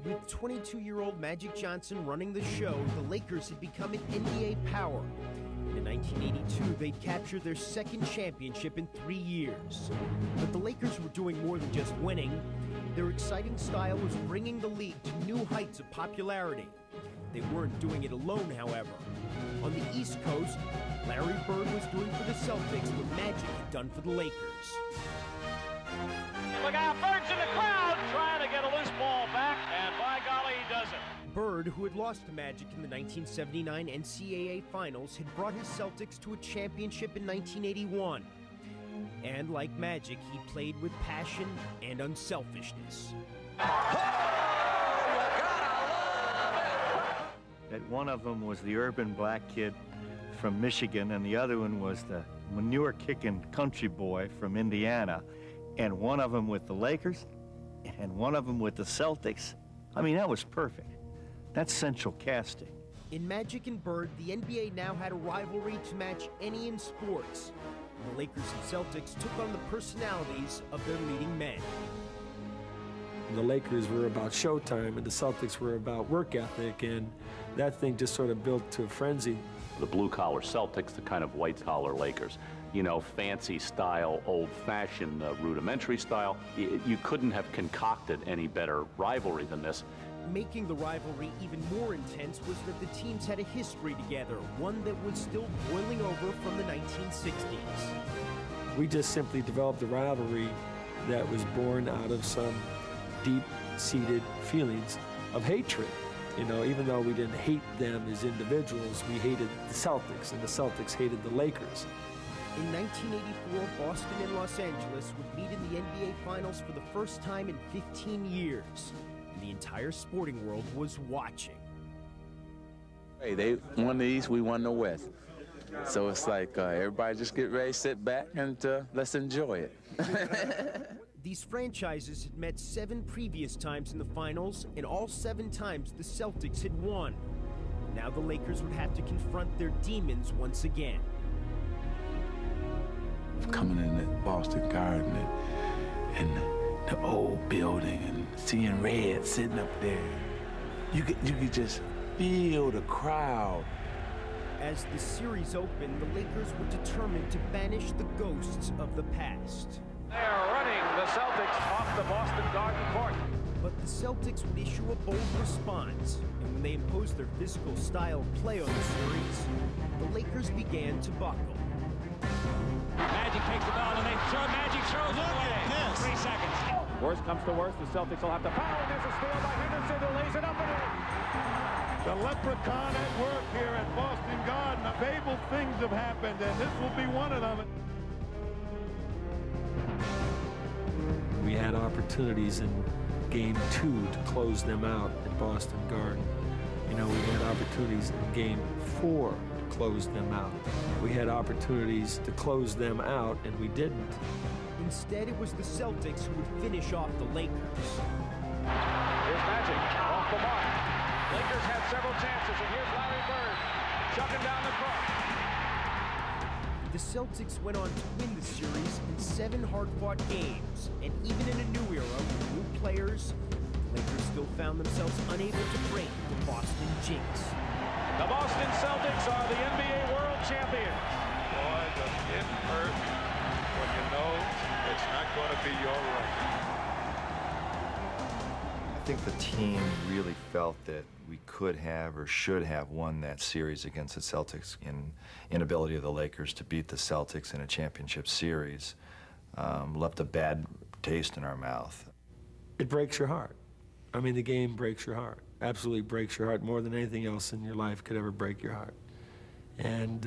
With 22-year-old Magic Johnson running the show, the Lakers had become an NBA power. In 1982, they'd captured their second championship in 3 years. But the Lakers were doing more than just winning. Their exciting style was bringing the league to new heights of popularity. They weren't doing it alone, however. On the East Coast, Larry Bird was doing for the Celtics what Magic had done for the Lakers. Look out, Bird's in the crowd trying to get a loose ball back, and by golly, he does it. Bird, who had lost to Magic in the 1979 NCAA Finals, had brought his Celtics to a championship in 1981. And like Magic, he played with passion and unselfishness. That one of them was the urban black kid from Michigan, and the other one was the manure-kicking country boy from Indiana. And one of them with the Lakers, and one of them with the Celtics. I mean, that was perfect. That's central casting. In Magic and Bird, the NBA now had a rivalry to match any in sports. The Lakers and Celtics took on the personalities of their leading men. The Lakers were about showtime, and the Celtics were about work ethic, and that thing just sort of built to a frenzy. The blue-collar Celtics, the kind of white-collar Lakers. You know, fancy style, old-fashioned, rudimentary style. You couldn't have concocted any better rivalry than this. Making the rivalry even more intense was that the teams had a history together, one that was still boiling over from the 1960s. We just simply developed a rivalry that was born out of some deep-seated feelings of hatred. You know, even though we didn't hate them as individuals, we hated the Celtics, and the Celtics hated the Lakers. In 1984, Boston and Los Angeles would meet in the NBA Finals for the first time in 15 years. And the entire sporting world was watching. Hey, they won the East, we won the West. So it's like everybody just get ready, sit back, and let's enjoy it. These franchises had met 7 previous times in the finals, and all 7 times the Celtics had won. Now the Lakers would have to confront their demons once again. Coming in at Boston Garden and the old building and seeing Red sitting up there, you could just feel the crowd. As the series opened, the Lakers were determined to banish the ghosts of the past. They are running the Celtics off the Boston Garden Court. But the Celtics would issue a bold response, and when they imposed their physical style of play on the series, the Lakers began to buckle. Magic takes the ball, and they throw. Magic throws it away. 3 seconds. Worst comes to worst, the Celtics will have to foul, and there's a steal by Henderson who lays it up and in. The leprechaun at work here at Boston Garden. Fabled things have happened, and this will be one of them. We had opportunities in Game 2 to close them out at Boston Garden. You know, we had opportunities in Game 4 to close them out. We had opportunities to close them out, and we didn't. Instead, it was the Celtics who would finish off the Lakers. Here's Magic off the mark. Lakers had several chances, and here's Larry Bird chucking down the court. The Celtics went on to win the series in 7 hard-fought games, and even in a new era with new players, the Lakers still found themselves unable to break the Boston jinx. The Boston Celtics are the NBA World Champions. Boy, does it hurt when you know it's not going to be your record. I think the team really felt that we could have or should have won that series against the Celtics. In inability of the Lakers to beat the Celtics in a championship series left a bad taste in our mouth. It breaks your heart. I mean, the game breaks your heart. Absolutely breaks your heart more than anything else in your life could ever break your heart. And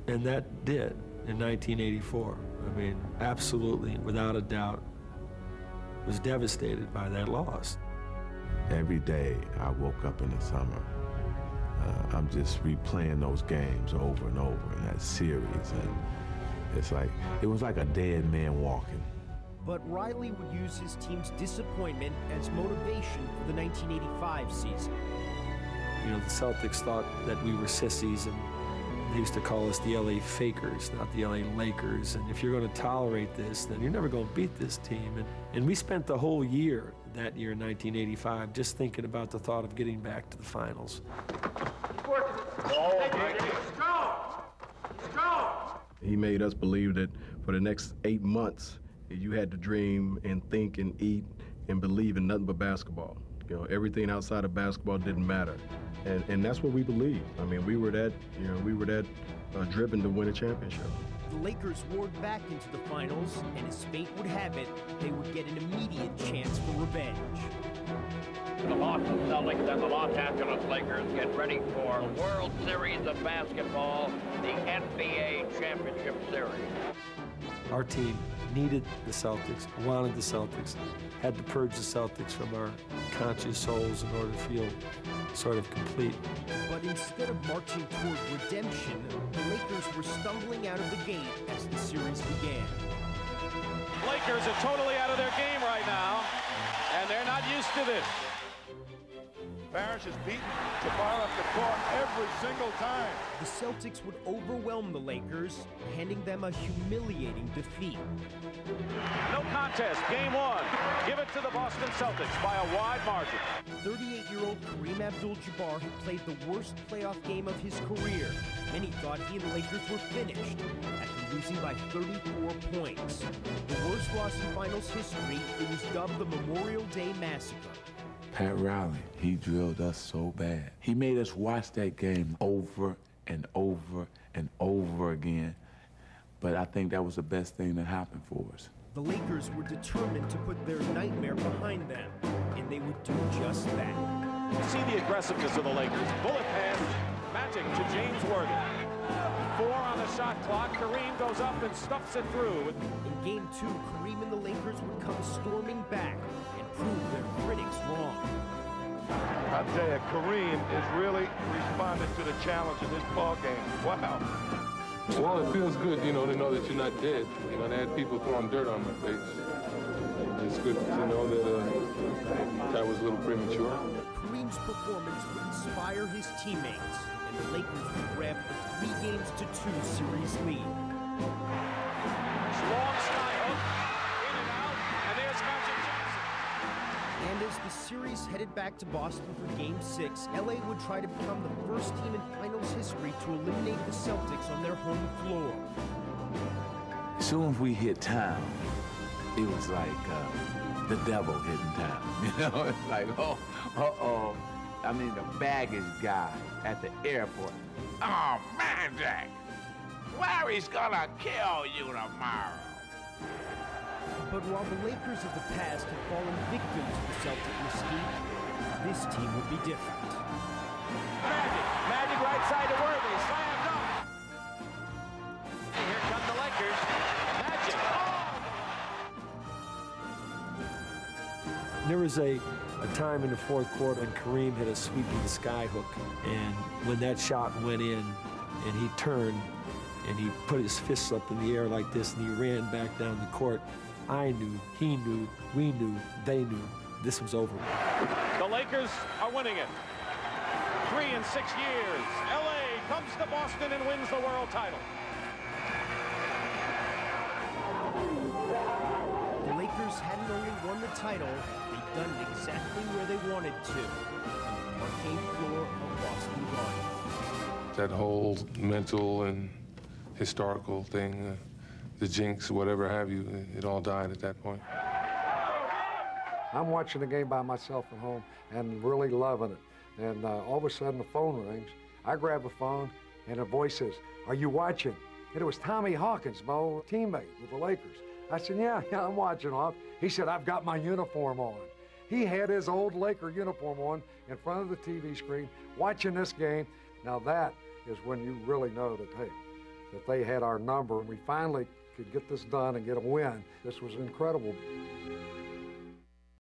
that did in 1984. I mean, absolutely, without a doubt, was devastated by that loss. Every day I woke up in the summer, I'm just replaying those games over and over in that series, and it was like a dead man walking. But Riley would use his team's disappointment as motivation for the 1985 season. You know, the Celtics thought that we were sissies, and They used to call us the LA Fakers, not the LA Lakers. And if you're going to tolerate this, then you're never going to beat this team. And we spent the whole year, that year in 1985, just thinking about the thought of getting back to the finals. He made us believe that for the next 8 months, you had to dream and think and eat and believe in nothing but basketball. You know, everything outside of basketball didn't matter. And that's what we believed. I mean, we were that driven to win a championship. The Lakers roared back into the finals, and as fate would have it, they would get an immediate chance for revenge. The Boston Celtics and the Los Angeles Lakers get ready for the World Series of Basketball, the NBA Championship Series. Our team needed the Celtics, wanted the Celtics, had to purge the Celtics from our conscious souls in order to feel sort of complete. But instead of marching toward redemption, the Lakers were stumbling out of the gate as the series began. Lakers are totally out of their game right now, and they're not used to this. Parrish has beaten Jabbar up the court every single time. The Celtics would overwhelm the Lakers, handing them a humiliating defeat. No contest, game one. Give it to the Boston Celtics by a wide margin. 38-year-old Kareem Abdul-Jabbar had played the worst playoff game of his career. Many thought he and the Lakers were finished after losing by 34 points. The worst loss in finals history, it was dubbed the Memorial Day Massacre. Pat Riley, he drilled us so bad. He made us watch that game over and over and over again. But I think that was the best thing that happened for us. The Lakers were determined to put their nightmare behind them, and they would do just that. See the aggressiveness of the Lakers. Bullet pass, Magic to James Worthy. 4 on the shot clock. Kareem goes up and stuffs it through. In Game 2, Kareem and the Lakers would come storming back and prove their critics wrong. I'll tell you, Kareem is really responding to the challenge in this ball game. Wow. Well, it feels good, you know, to know that you're not dead. You know, they had people throwing dirt on my face. It's good to know that that was a little premature. Kareem's performance would inspire his teammates, and the Lakers would grab a 3-2 series lead. Long skyhook, in and out, and there's Magic Johnson. And as the series headed back to Boston for Game 6, LA would try to become the first team in finals history to eliminate the Celtics on their home floor. As soon as we hit town, it was like the devil hitting town. You know, it's like, uh-oh. I mean, the baggage guy at the airport. Oh, Magic! Larry's gonna kill you tomorrow. But while the Lakers of the past had fallen victim to the Celtic mystique, this team would be different. Magic right side to Worthy, slam dunk. Here come the Lakers. Magic. Oh! There was a time in the fourth quarter when Kareem hit a sweeping skyhook, and when that shot went in, and he turned, and he put his fists up in the air like this, and he ran back down the court, I knew, he knew, we knew, they knew, this was over. The Lakers are winning it. 3 in 6 years. LA comes to Boston and wins the world title. The Lakers hadn't only won the title, they'd done it exactly where they wanted to, on the parquet floor of Boston Garden. That whole mental and historical thing, the jinx, whatever have you, it all died at that point. I'm watching the game by myself at home and really loving it. And all of a sudden the phone rings. I grab the phone and a voice says, "Are you watching?" And it was Tommy Hawkins, my old teammate with the Lakers. I said, yeah, I'm watching, Hawk. He said, "I've got my uniform on." He had his old Laker uniform on in front of the TV screen, watching this game. Now that is when you really know that, hey, that they had our number, and we finally could get this done and get a win. This was incredible.